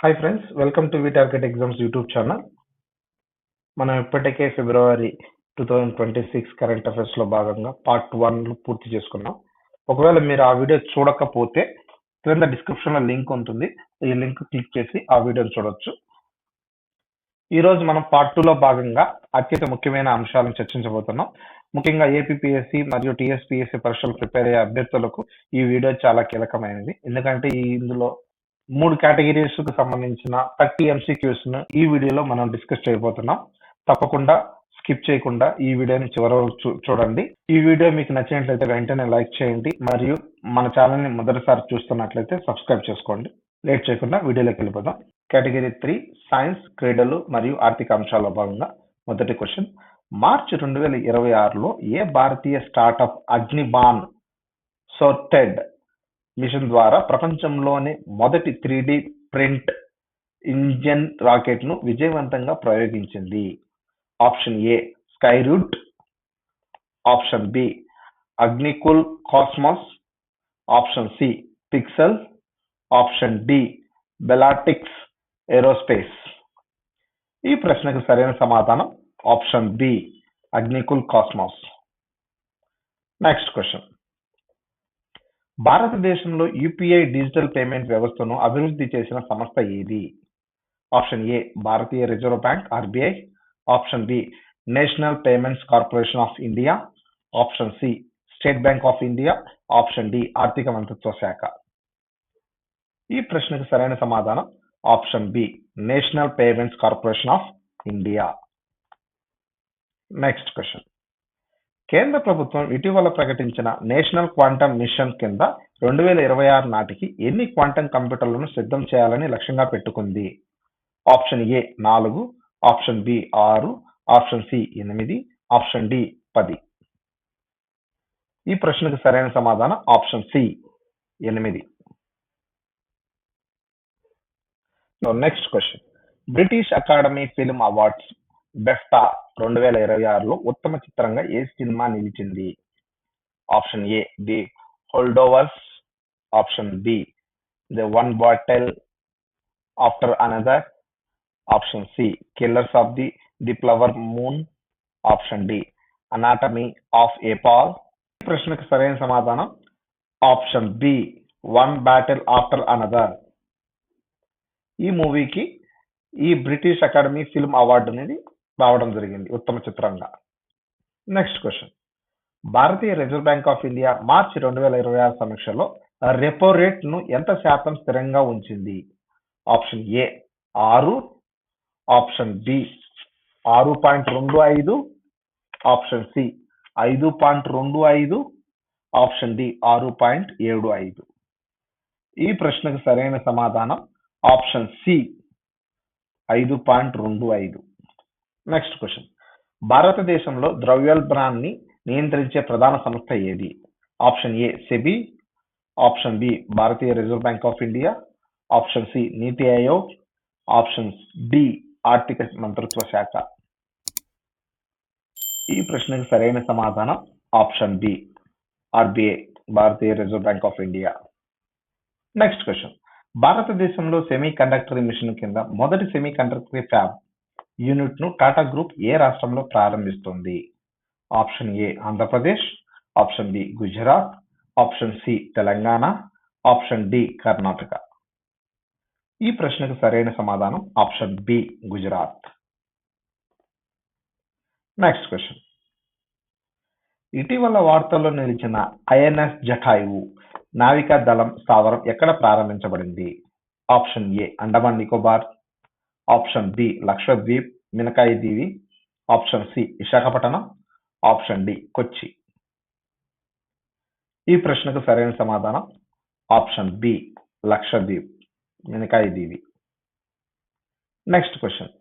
Hi friends, welcome to target exams YouTube channel. మనం ఇప్పటికే ఫిబ్రవరి 2026 current అఫైర్స్లో భాగంగా పార్ట్ 1 పూర్తి చేసుకున్నాం. ఒకవేళ మీరు ఆ వీడియో చూడకపోతే క్రింద డిస్క్రిప్షన్లో లింక్ ఉంటుంది. ఈ లింక్ క్లిక్ చేసి ఆ వీడియోని చూడొచ్చు. ఈరోజు మనం పార్ట్ 2లో భాగంగా అత్యంత ముఖ్యమైన అంశాలను చర్చించబోతున్నాం. ముఖ్యంగా ఏపీపీఎస్సీ మరియు టీఎస్పీఎస్సీ పరీక్షలు ప్రిపేర్ అయ్యే అభ్యర్థులకు ఈ వీడియో చాలా కీలకమైనది. ఎందుకంటే ఇందులో 3 కేటగిరీస్ కు సంబంధించిన 30 MCQs ను ఈ వీడియోలో మనం డిస్కస్ చేయబోతున్నాం. తప్పకుండా స్కిప్ చేయకుండా ఈ వీడియోని చివరి వరకు చూడండి. ఈ వీడియో మీకు నచ్చినట్లయితే వెంటనే లైక్ చేయండి మరియు మన ఛానల్ ని మొదటిసారి చూస్తున్నట్లయితే సబ్స్క్రైబ్ చేసుకోండి. లేట్ చేయకుండా వీడియోలోకి వెళ్ళిపోదాం. కేటగిరీ 3 సైన్స్, క్రీడలు మరియు ఆర్థిక అంశాల్లో భాగంగా మొదటి క్వశ్చన్. మార్చి 2026లో ఏ భారతీయ స్టార్టప్ అగ్నిబాన్ సోర్టెడ్ మిషన్ ద్వారా ప్రపంచంలోనే మొదటి 3D ప్రింట్ ఇంజన్ రాకెట్ ను విజయవంతంగా ప్రయోగించింది? Option A Skyroot, option B Agnikul Cosmos, option C Pixxel, option D Bellatrix Aerospace. ఈ ప్రశ్నకు సరైన సమాధానం option B Agnikul Cosmos. Next question. భారతదేశంలో యూపీఐ డిజిటల్ పేమెంట్ వ్యవస్థను అభివృద్ధి చేసిన సంస్థ ఏది? ఆప్షన్ ఏ భారతీయ Reserve Bank RBI, option B National Payments Corporation of India, option C State Bank of India, option D ఆర్థిక మంత్రిత్వ శాఖ. ఈ ప్రశ్నకు సరైన సమాధానం option B National Payments Corporation of India. Next question. కేంద్ర ప్రభుత్వం ఇటీవల ప్రకటించిన నేషనల్ క్వాంటమ్ మిషన్ కింద 2026 నాటికి ఎన్ని క్వాంటమ్ కంప్యూటర్లను సిద్ధం చేయాలని లక్ష్యంగా పెట్టుకుంది? Option A 4, option B 6, option C 8, option D 10. ఈ ప్రశ్నకు సరైన సమాధానం option C 8. Next question. British Academy Film Awards BAFTA 2026లో ఉత్తమ చిత్రంగా ఏ సినిమా నిలిచింది? Option A the Holdovers, option B the One Battle After Another, option C Killers of the Flower Moon, option D Anatomy of a Fall. ఈ ప్రశ్నకు సరైన సమాధానం option B One Battle After another. ఈ మూవీకి ఈ British Academy film award అనేది రావడం జరిగింది ఉత్తమ చిత్రంగా. Next question. భారతీయ రిజర్వ్ బ్యాంక్ ఆఫ్ ఇండియా మార్చి 2026 సమీక్షలో రెపో రేట్ ను ఎంత శాతం స్థిరంగా ఉంచింది? Option A 6, option B 6.25, option C 5.25, option D 6.75. ఈ ప్రశ్నకు సరైన సమాధానం ఆప్షన్ సి 5.25. Next question. భారతదేశంలో ద్రవ్యోల్బణాన్ని నియంత్రించే ప్రధాన సంస్థ ఏది? Option A SEBI, option B Bharatiya Reserve Bank of India, option C NITI Aayog, option D ఆర్థిక మంత్రిత్వ శాఖ. ఈ ప్రశ్నకు సరైన సమాధానం option B RBI Bharatiya Reserve Bank of India. Next question. భారతదేశంలో సెమీ కండక్టర్ మిషన్ కింద మొదటి సెమీ కండక్టర్ ఫ్యాబ్ యూనిట్ ను టాటా గ్రూప్ ఏ రాష్ట్రంలో ప్రారంభిస్తుంది? Option A Andhra Pradesh, option B Gujarat, option C Telangana, option D Karnataka. ఈ ప్రశ్నకు సరైన సమాధానం option B Gujarat. Next question. ఇటీవల వార్తల్లో నిలిచిన ఐఎన్ఎస్ జటాయు నావికా దళం స్థావరం ఎక్కడ ప్రారంభించబడింది? Option A Andaman Nicobar, option B Lakshadweep Minicoy దీవి, option C Visakhapatnam, option D Kochi. ఈ ప్రశ్నకు సరైన సమాధానం ఆప్షన్ బి లక్షద్వీప్ మినకాయి దీవి. Next question.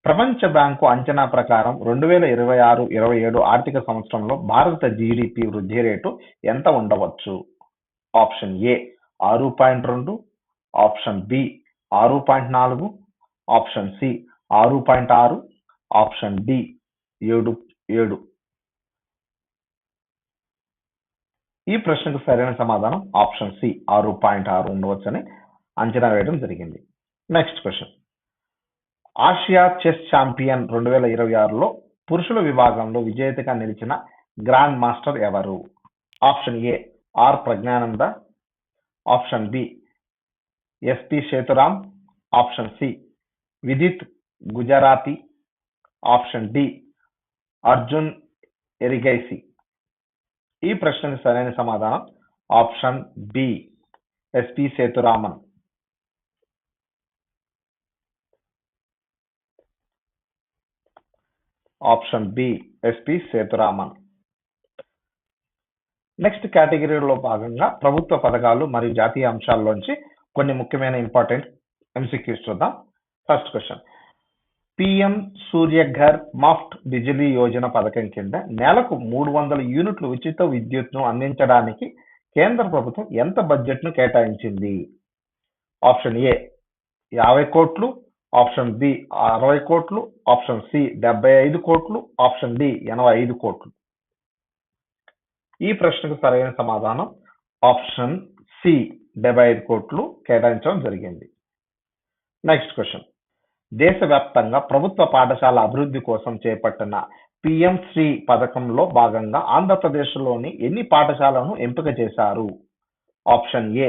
ప్రపంచ బ్యాంకు అంచనా ప్రకారం 2026-27 ఆర్థిక సంవత్సరంలో భారత జీడిపి వృద్ధి రేటు ఎంత ఉండవచ్చు? Option A 6.2, option B 6.4, option C 6.6, option D 7. ఈ ప్రశ్నకు సరైన సమాధానం ఆప్షన్ సి 6.6 ఉండవచ్చని అంచనా వేయడం జరిగింది. Next question. Asia chess champion 2026లో పురుషుల విభాగంలో విజేతగా నిలిచిన గ్రాండ్ మాస్టర్ ఎవరు? Option A R Praggnanandhaa, option B SP Sethuram, option C Vidit Gujrathi, option D Arjun Erigaisi. ఈ ప్రశ్నకు సరైన సమాధానం option B SP Sethuraman. Option B SP Sethuraman. Next కేటగిరీలో భాగంగా ప్రభుత్వ పథకాలు మరియు జాతీయ అంశాల్లోంచి కొన్ని ముఖ్యమైన ఇంపార్టెంట్ ఎంసీక్యూస్ చూద్దాం. First question. PM Suryaghar Muft Bijli Yojana పథకం కింద నెలకు 300 యూనిట్లు ఉచిత విద్యుత్ను అందించడానికి కేంద్ర ప్రభుత్వం ఎంత బడ్జెట్ను కేటాయించింది? ఆప్షన్ ఏ 50 కోట్లు, ఆప్షన్ బి 60 కోట్లు, ఆప్షన్ సి 75 కోట్లు, ఆప్షన్ డి 85 కోట్లు. ఈ ప్రశ్నకు సరైన సమాధానం ఆప్షన్ సి 75 కోట్లు కేటాయించడం జరిగింది. Next question. దేశవ్యాప్తంగా ప్రభుత్వ పాఠశాల అభివృద్ధి కోసం చేపట్టిన పిఎం శ్రీ పథకంలో భాగంగా ఆంధ్రప్రదేశ్లోని ఎన్ని పాఠశాలను ఎంపిక చేశారు? Option A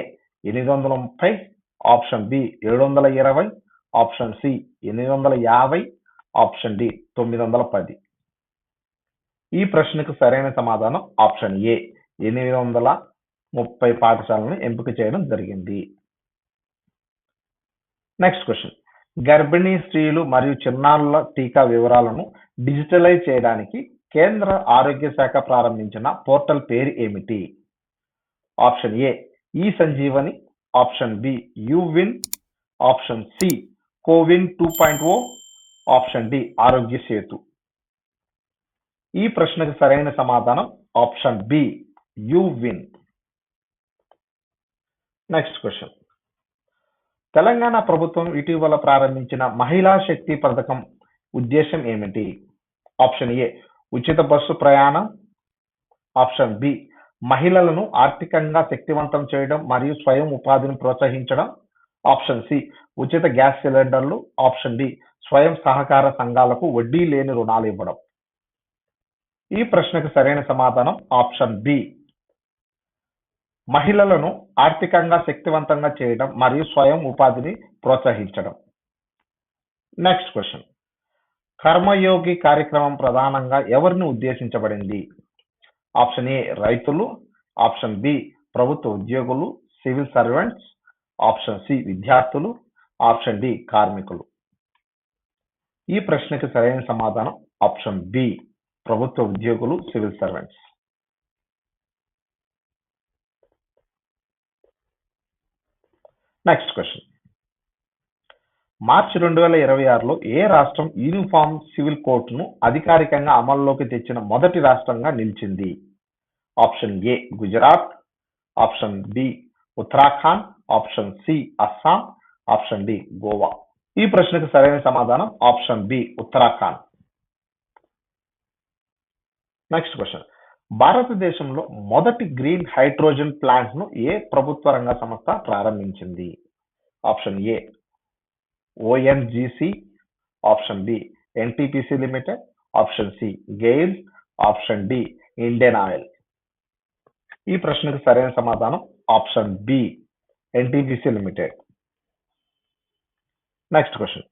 830, option B 720, option C 850, option D 910. ఈ ప్రశ్నకు సరైన సమాధానం ఆప్షన్ ఏ 830 పాఠశాలను ఎంపిక చేయడం జరిగింది. Next question. గర్భిణీ స్త్రీలు మరియు చిన్నారుల టీకా వివరాలను డిజిటలైజ్ చేయడానికి కేంద్ర ఆరోగ్య శాఖ ప్రారంభించిన పోర్టల్ పేరు ఏమిటి? Option A e Sanjeevani, option B యువిన్, option C CoWIN 2.0, option D Aarogya Setu. ఈ ప్రశ్నకు సరైన సమాధానం ఆప్షన్ బి యువిన్. Next question. తెలంగాణ ప్రభుత్వం ఇటీవల ప్రారంభించిన మహిళా శక్తి పథకం ఉద్దేశం ఏమిటి? ఆప్షన్ ఏ ఉచిత బస్సు ప్రయాణం, ఆప్షన్ బి మహిళలను ఆర్థికంగా శక్తివంతం చేయడం మరియు స్వయం ఉపాధిని ప్రోత్సహించడం, ఆప్షన్ సి ఉచిత గ్యాస్ సిలిండర్లు, ఆప్షన్ డి స్వయం సహకార సంఘాలకు వడ్డీ లేని రుణాలు ఇవ్వడం. ఈ ప్రశ్నకు సరైన సమాధానం ఆప్షన్ బి మహిళలను ఆర్థికంగా శక్తివంతంగా చేయడం మరియు స్వయం ఉపాధిని ప్రోత్సహించడం. Next question. కర్మయోగి కార్యక్రమం ప్రధానంగా ఎవరిని ఉద్దేశించబడింది? ఆప్షన్ ఏ రైతులు, ఆప్షన్ బి ప్రభుత్వ ఉద్యోగులు, సివిల్ సర్వెంట్స్, ఆప్షన్ సి విద్యార్థులు, ఆప్షన్ డి కార్మికులు. ఈ ప్రశ్నకు సరైన సమాధానం ఆప్షన్ బి ప్రభుత్వ ఉద్యోగులు, సివిల్ సర్వెంట్స్. Next question. మార్చి 2026లో ఏ రాష్ట్రం యూనిఫామ్ సివిల్ కోడ్ను అధికారికంగా అమల్లోకి తెచ్చిన మొదటి రాష్ట్రంగా నిలిచింది? Option A Gujarat, option B Uttarakhand, option C Assam, option D Goa. ఈ ప్రశ్నకు సరైన సమాధానం option B Uttarakhand. Next question. భారతదేశంలో మొదటి గ్రీన్ హైడ్రోజన్ ప్లాంట్ ను ఏ ప్రభుత్వ రంగ సంస్థ ప్రారంభించింది? Option A ONGC, option B NTPC limited, option C GAIL, option D Indian Oil. ఈ ప్రశ్నకు సరైన సమాధానం option B NTPC limited. Next question.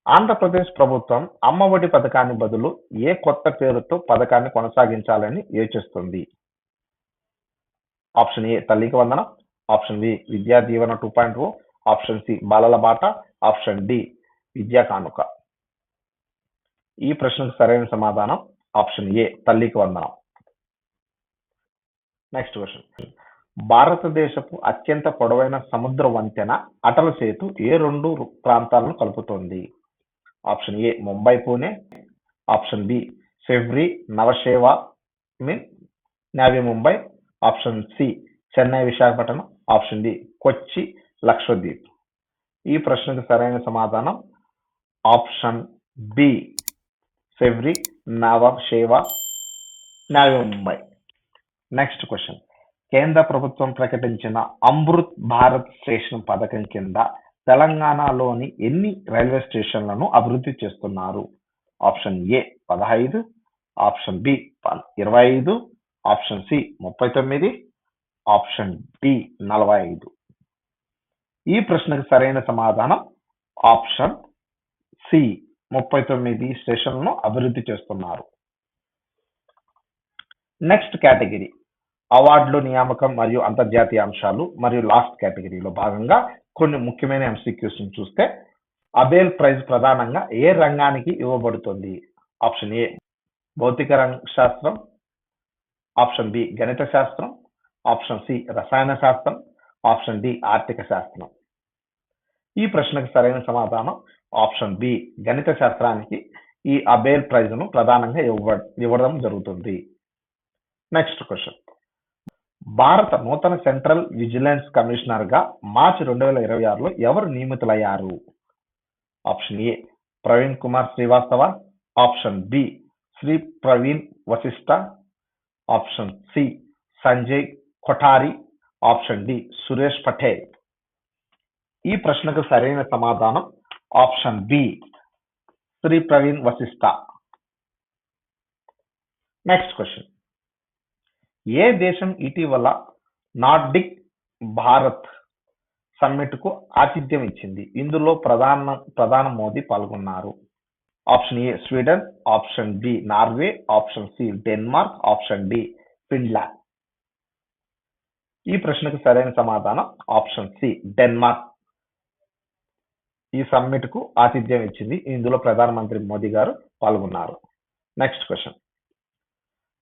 Andhra Pradesh ప్రభుత్వం అమ్మఒడి పథకాన్ని బదులు ఏ కొత్త పేరుతో పథకాన్ని కొనసాగించాలని యోచిస్తుంది? ఆప్షన్ ఏ తల్లికి వందనం, option B Vidya Deevena 2.0, option C బాలల బాట, ఆప్షన్ డి విద్యా కానుక. ఈ ప్రశ్నకు సరైన సమాధానం ఆప్షన్ ఏ తల్లికి వందనం. Next question. భారతదేశపు అత్యంత పొడవైన సముద్ర వంతెన అటల్ సేతు ఏ రెండు ప్రాంతాలను కలుపుతోంది? Option A Mumbai Pune, option B Sewri Nhava Sheva Navi Mumbai, option C Chennai Visakhapatnam, option D Kochi Lakshadweep. ఈ ప్రశ్నకు సరైన సమాధానం option B Sewri Nhava Sheva Navi Mumbai. Next question. కేంద్ర ప్రభుత్వం ప్రకటించిన అమృత్ భారత్ స్టేషన్ పథకం కింద తెలంగాణలోని ఎన్ని రైల్వే స్టేషన్లను అభివృద్ధి చేస్తున్నారు? Option A 15, option B 25, option C 39, option D 45. ఈ ప్రశ్నకు సరైన సమాధానం ఆప్షన్ సి 39 స్టేషన్లను అభివృద్ధి చేస్తున్నారు. నెక్స్ట్ కేటగిరీ అవార్డులు, నియామకం మరియు అంతర్జాతీయ అంశాలు మరియు లాస్ట్ కేటగిరీలో భాగంగా కొన్ని ముఖ్యమైన MCQs చూస్తే అబేల్ ప్రైజ్ ప్రధానంగా ఏ రంగానికి ఇవ్వబడుతుంది? ఆప్షన్ ఏ భౌతిక శాస్త్రం, ఆప్షన్ బి గణిత శాస్త్రం, ఆప్షన్ సి రసాయన శాస్త్రం, ఆప్షన్ డి ఆర్థిక శాస్త్రం. ఈ ప్రశ్నకు సరైన సమాధానం ఆప్షన్ బి గణిత శాస్త్రానికి ఈ అబేల్ ప్రైజ్ ను ప్రధానంగా ఇవ్వడం జరుగుతుంది. నెక్స్ట్ క్వశ్చన్, భారత నూతన సెంట్రల్ విజిలెన్స్ కమిషనర్ గా మార్చి 2026లో ఎవరు నియమితులయ్యారు? Option A Praveen Kumar Srivastava, option B Shri Praveen Vashishtha, option C Sanjay Kothari, option D Suresh Patel. ఈ ప్రశ్నకు సరైన సమాధానం option B Shri Praveen Vashishtha. Next question, ఏ దేశం ఇటీవల నార్డిక్ భారత్ సమ్మిట్ కు ఆతిథ్యం ఇచ్చింది? ఇందులో ప్రధాన మోదీ పాల్గొన్నారు. Option A Sweden, option B Norway, option C Denmark, option D Finland. ఈ ప్రశ్నకు సరైన సమాధానం ఆప్షన్ సి డెన్మార్క్ ఈ సమ్మిట్ కు ఆతిథ్యం ఇచ్చింది. ఇందులో ప్రధానమంత్రి మోదీ గారు పాల్గొన్నారు. నెక్స్ట్ క్వశ్చన్,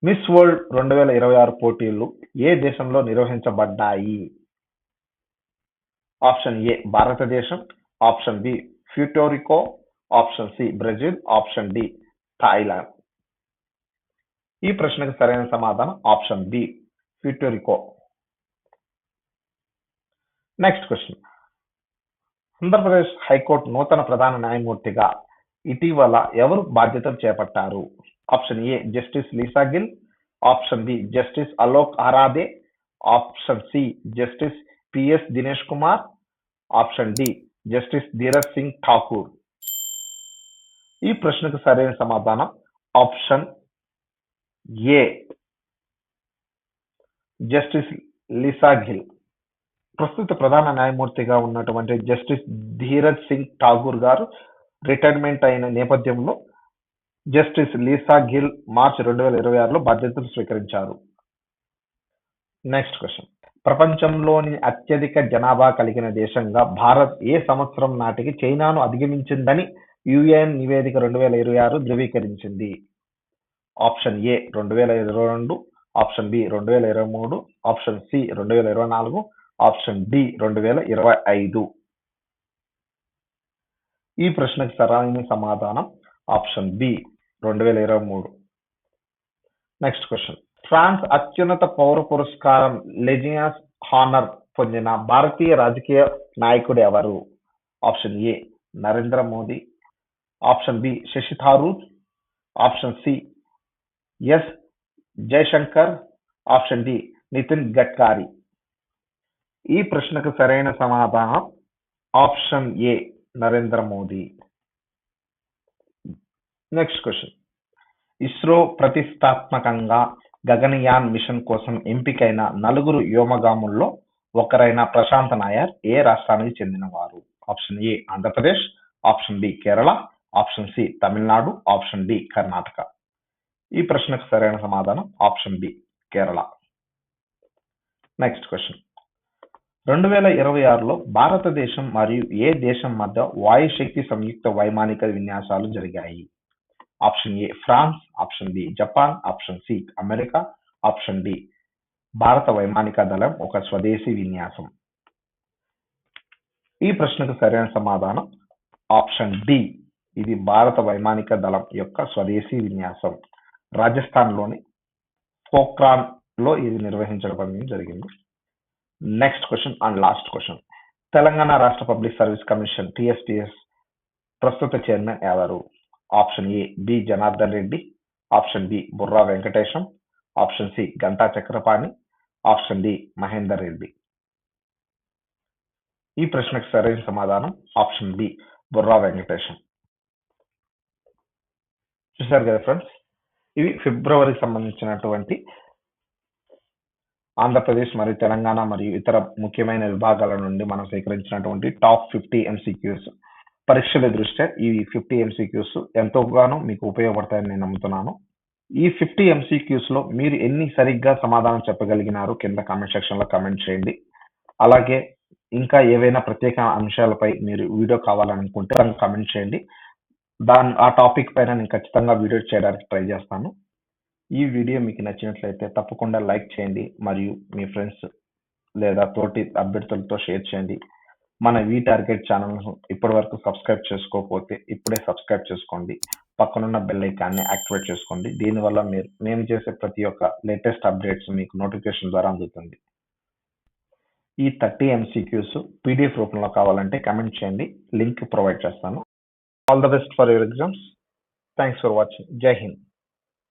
మిస్ వరల్డ్ 2026 పోటీలు ఏ దేశంలో నిర్వహించబడ్డాయి? ఆప్షన్ ఏ భారతదేశం, option B Puerto Rico, option C Brazil, option D Thailand. ఈ ప్రశ్నకు సరైన సమాధానం option B Puerto Rico. Next question, Andhra Pradesh high court నూతన ప్రధాన న్యాయమూర్తిగా ఇటీవల ఎవరు బాధ్యతలు చేపట్టారు? Option A justice Lisa Gill, option B justice Alok Aradhe, option C justice P S Dinesh Kumar, option D justice Dheeraj Singh Thakur. ఈ ప్రశ్నకు సరైన సమాధానం option A justice Lisa Gill. ప్రస్తుత ప్రధాన న్యాయమూర్తిగా ఉన్నటువంటి జస్టిస్ ధీరజ్ సింగ్ ఠాకూర్ గారు రిటైర్మెంట్ అయిన నేపథ్యంలో జస్టిస్ లీసా గిల్ మార్చి 2026లో బాధ్యతలు స్వీకరించారు. నెక్స్ట్ క్వశ్చన్, ప్రపంచంలోని అత్యధిక జనాభా కలిగిన దేశంగా భారత్ ఏ సంవత్సరం నాటికి చైనాను అధిగమించిందని యుఎన్ నివేదిక 2026 ధృవీకరించింది? Option A 2022, option B 2023, option C 2024, option D 2025. ఈ ప్రశ్నకు సరైన సమాధానం option B 2023. Next question, France అత్యున్నత పౌర పురస్కారం లెజియన్స్ హానర్ పొందిన భారతీయ రాజకీయ నాయకుడు ఎవరు? Option A Narendra Modi, option B Shashi Tharoor, option C S Jaishankar, option D Nitin Gadkari. ఈ ప్రశ్నకు సరైన సమాధానం option A Narendra Modi. Next question, ISRO ప్రతిష్టాత్మకంగా గగనయాన్ మిషన్ కోసం ఎంపికైన 4 వ్యోమగాముల్లో ఒకరైన ప్రశాంత్ నాయర్ ఏ రాష్ట్రానికి చెందినవారు? Option A Andhra Pradesh, option B Kerala, option C Tamil Nadu, option D Karnataka. ఈ ప్రశ్నకు సరైన సమాధానం option B Kerala. Next question, 2026లో భారతదేశం మరియు ఏ దేశం మధ్య వాయుశక్తి సంయుక్త వైమానిక విన్యాసాలు జరిగాయి? Option A France, option B Japan, option C America, option D భారత వైమానిక దళం ఒక స్వదేశీ విన్యాసం. ఈ ప్రశ్నకు సరైన సమాధానం ఆప్షన్ డి, ఇది భారత వైమానిక దళం యొక్క స్వదేశీ విన్యాసం. రాజస్థాన్లోని పోఖ్రాన్ లో ఇది నిర్వహించడం జరిగింది. Next question and last question, Telangana రాష్ట్ర పబ్లిక్ సర్వీస్ కమిషన్ TSPS ప్రస్తుత చైర్మన్ ఎవరు? Option A B Janardhan Reddy, option B Burra Venkatesham, option C Ghanta Chakrapani, option D Mahender Reddy. ఈ ప్రశ్నకు సరైన సమాధానం ఆప్షన్ బి బుర్రా వెంకటేశం. చూశారు కదా ఫ్రెండ్స్, ఇవి ఫిబ్రవరికి సంబంధించినటువంటి ఆంధ్రప్రదేశ్ మరియు తెలంగాణ మరియు ఇతర ముఖ్యమైన విభాగాల నుండి మనం సేకరించినటువంటి టాప్ 50 MCQs. పరీక్షల దృష్ట్యా ఈ 50 MCQs ఎంతోగానో మీకు ఉపయోగపడతాయని నేను నమ్ముతున్నాను. ఈ 50 MCQs లో మీరు ఎన్ని సరిగ్గా సమాధానం చెప్పగలిగినారు కింద కామెంట్ సెక్షన్ లో కామెంట్ చేయండి. అలాగే ఇంకా ఏవైనా ప్రత్యేక అంశాలపై మీరు వీడియో కావాలనుకుంటే కామెంట్ చేయండి. ఆ టాపిక్ పైన నేను ఖచ్చితంగా వీడియో చేయడానికి ట్రై చేస్తాను. ఈ వీడియో మీకు నచ్చినట్లయితే తప్పకుండా లైక్ చేయండి మరియు మీ ఫ్రెండ్స్ లేదా తోటి అభ్యర్థులతో షేర్ చేయండి. మన టార్గెట్ ఛానల్ను ఇప్పటివరకు సబ్స్క్రైబ్ చేసుకోకపోతే ఇప్పుడే సబ్స్క్రైబ్ చేసుకోండి. పక్కనున్న బెల్ ఐకాన్ని యాక్టివేట్ చేసుకోండి. దీనివల్ల మేము చేసే ప్రతి ఒక్క లేటెస్ట్ అప్డేట్స్ మీకు నోటిఫికేషన్ ద్వారా అందుతుంది. ఈ 30 MCQs PDF రూపంలో కావాలంటే కామెంట్ చేయండి, లింక్ ప్రొవైడ్ చేస్తాను. All the best for your exams. Thanks for watching. జై హింద్.